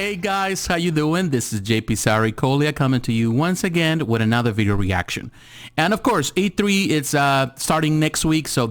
Hey guys, how you doing? This is jpsarrireviews coming to you once again with another video reaction. And of course, E3 is starting next week, so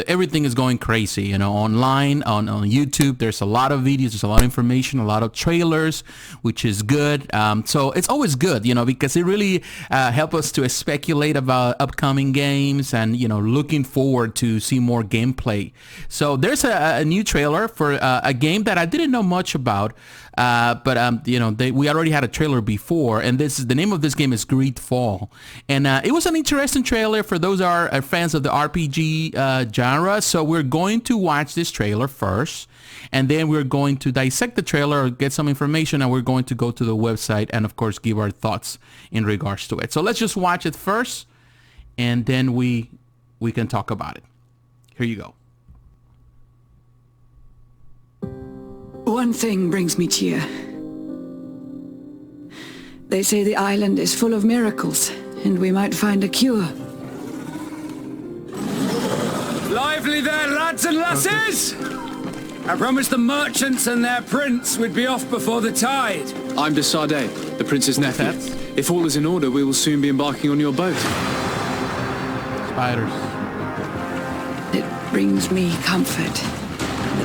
everything is going crazy. You know, online on YouTube, there's a lot of videos, there's a lot of information, a lot of trailers, which is good. So it's always good, you know, because it really helps us to speculate about upcoming games and, you know, looking forward to see more gameplay. So there's a new trailer for a game that I didn't know much about. But you know, we already had a trailer before, and the name of this game is Greedfall, and it was an interesting trailer for those who are fans of the RPG genre. So we're going to watch this trailer first, and then we're going to dissect the trailer, get some information, and we're going to go to the website and of course give our thoughts in regards to it. So let's just watch it first, and then we can talk about it. Here you go. One thing brings me cheer. They say the island is full of miracles, and we might find a cure. Lively there, lads and lasses! I promised the merchants and their prince we'd be off before the tide. I'm de Sardet, the prince's nephew. If all is in order, we will soon be embarking on your boat. Spiders. It brings me comfort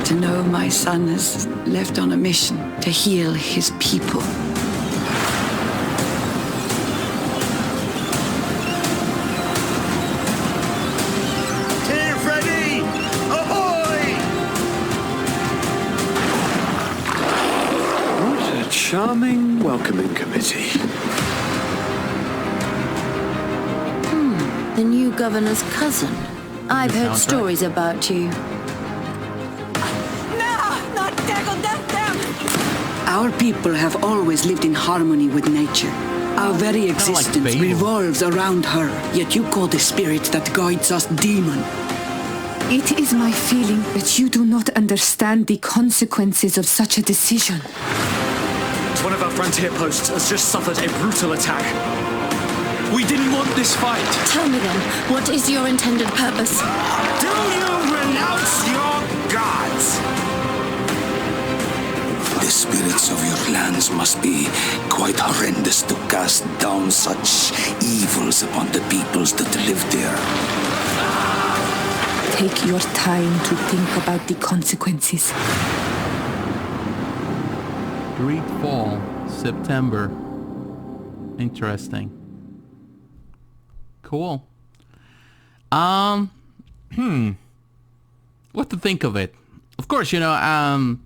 to know my son has left on a mission to heal his people. Here, Freddy! Ahoy! What a charming welcoming committee. The new governor's cousin. I've heard stories about you. Our people have always lived in harmony with nature. Our very existence revolves around her, yet you call the spirit that guides us demon. It is my feeling that you do not understand the consequences of such a decision. One of our frontier posts has just suffered a brutal attack. We didn't want this fight. Tell me then, what is your intended purpose? Do you renounce your gods? The spirits of your lands must be quite horrendous to cast down such evils upon the peoples that live there. Take your time to think about the consequences. Greedfall, September. Interesting. Cool. What to think of it? Of course, you know,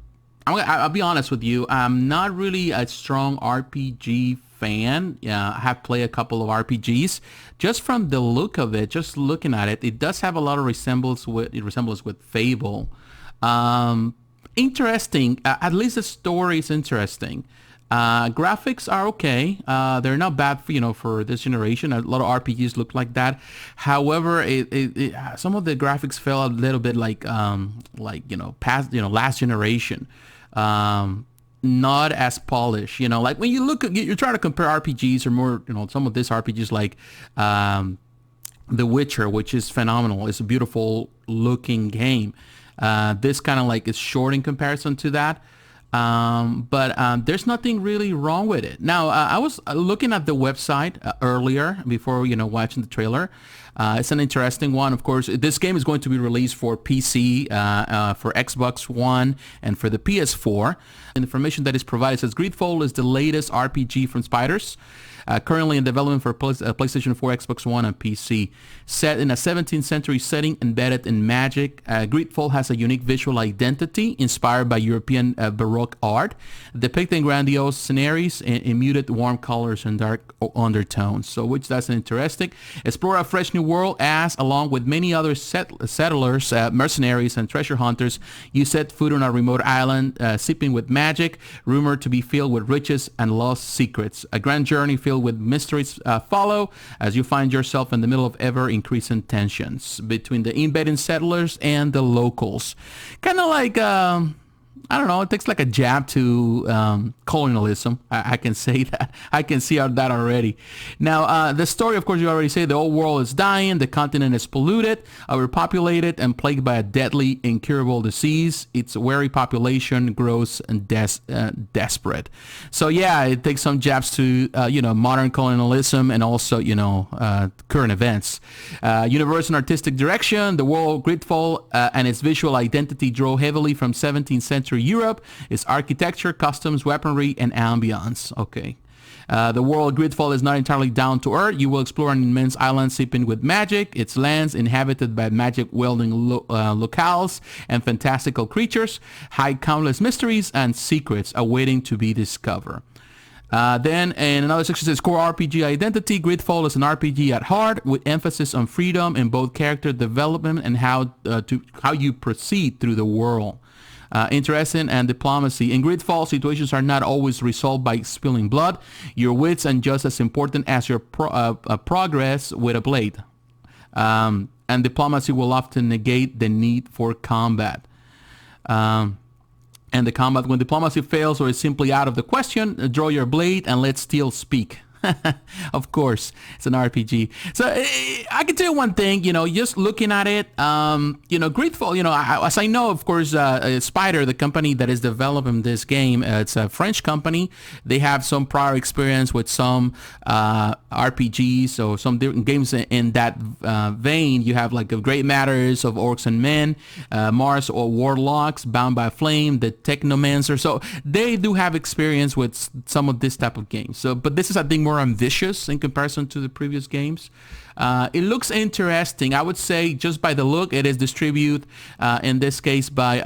I'll be honest with you. I'm not really a strong RPG fan. Yeah, I have played a couple of RPGs. Just from the look of it, just looking at it, it does have a lot of resemblance with Fable. Interesting. At least the story is interesting. Graphics are okay. They're not bad for, you know, for this generation. A lot of RPGs look like that. However, some of the graphics felt a little bit like you know, last generation. Not as polished, you know, like when you look at, you're trying to compare RPGs or more, you know, some of these RPGs like The Witcher, which is phenomenal. It's a beautiful looking game. This kind of like is short in comparison to that. But there's nothing really wrong with it. Now, I was looking at the website earlier before, you know, watching the trailer. It's an interesting one. Of course, this game is going to be released for PC, for Xbox One, and for the PS4. And the information that is provided says Greedfall is the latest RPG from Spiders. Currently in development for PlayStation 4, Xbox One, and PC. Set in a 17th century setting embedded in magic, Greedfall has a unique visual identity inspired by European Baroque art, depicting grandiose scenarios in muted warm colors and dark undertones. So which that's interesting. Explore a fresh new world as, along with many other settlers, mercenaries, and treasure hunters, you set foot on a remote island, sipping with magic, rumored to be filled with riches and lost secrets. A grand journey filled with mysteries follow as you find yourself in the middle of ever-increasing tensions between the embedded settlers and the locals. Kind of like I don't know. It takes like a jab to colonialism. I can say that. I can see that already. Now, the story, of course, you already say the whole world is dying. The continent is polluted, overpopulated, and plagued by a deadly, incurable disease. Its weary population grows and desperate. So, yeah, it takes some jabs to, modern colonialism and also, current events. Universe and artistic direction. The world Greedfall and its visual identity draw heavily from 17th century Europe, its architecture, customs, weaponry, and ambience. Okay. The world Greedfall is not entirely down to earth. You will explore an immense island sipping with magic. Its lands inhabited by magic-wielding locales and fantastical creatures hide countless mysteries and secrets awaiting to be discovered. Then in another section says core RPG identity. Greedfall is an RPG at heart with emphasis on freedom in both character development and how you proceed through the world. Interesting and diplomacy. In Greedfall, situations are not always resolved by spilling blood. Your wits are just as important as your progress with a blade. And diplomacy will often negate the need for combat. And the combat, when diplomacy fails or is simply out of the question, draw your blade and let steel speak. Of course, it's an RPG. So I can tell you one thing, just looking at it, Greedfall, as I know, of course, Spider, the company that is developing this game, it's a French company. They have some prior experience with some RPGs or some different games in that vein. You have like Great Matters of Orcs and Men, Mars or Warlocks, Bound by Flame, the Technomancer. So they do have experience with some of this type of games. So, but this is, I think, more ambitious in comparison to the previous games. It looks interesting. I would say just by the look, it is distributed in this case by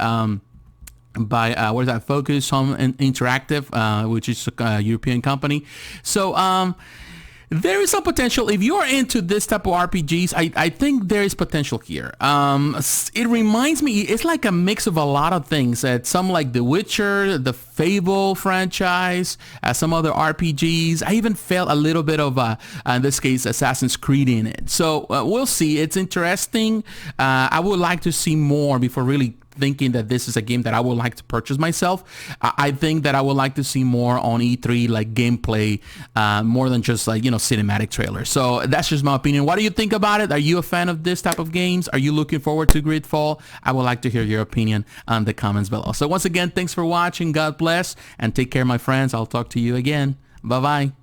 what is that? Focus Home Interactive, which is a European company. So there is some potential. If you're into this type of RPGs, I think there is potential here. It reminds me, it's like a mix of a lot of things. Some like The Witcher, the Fable franchise, some other RPGs. I even felt a little bit of, in this case, Assassin's Creed in it. So we'll see. It's interesting. I would like to see more before really thinking that this is a game that I would like to purchase myself. I think that I would like to see more on E3, like gameplay, more than just like, cinematic trailers. So that's just my opinion. What do you think about it? Are you a fan of this type of games? Are you looking forward to Greedfall? I would like to hear your opinion on the comments below. So once again, thanks for watching. God bless and take care, my friends. I'll talk to you again. Bye-bye.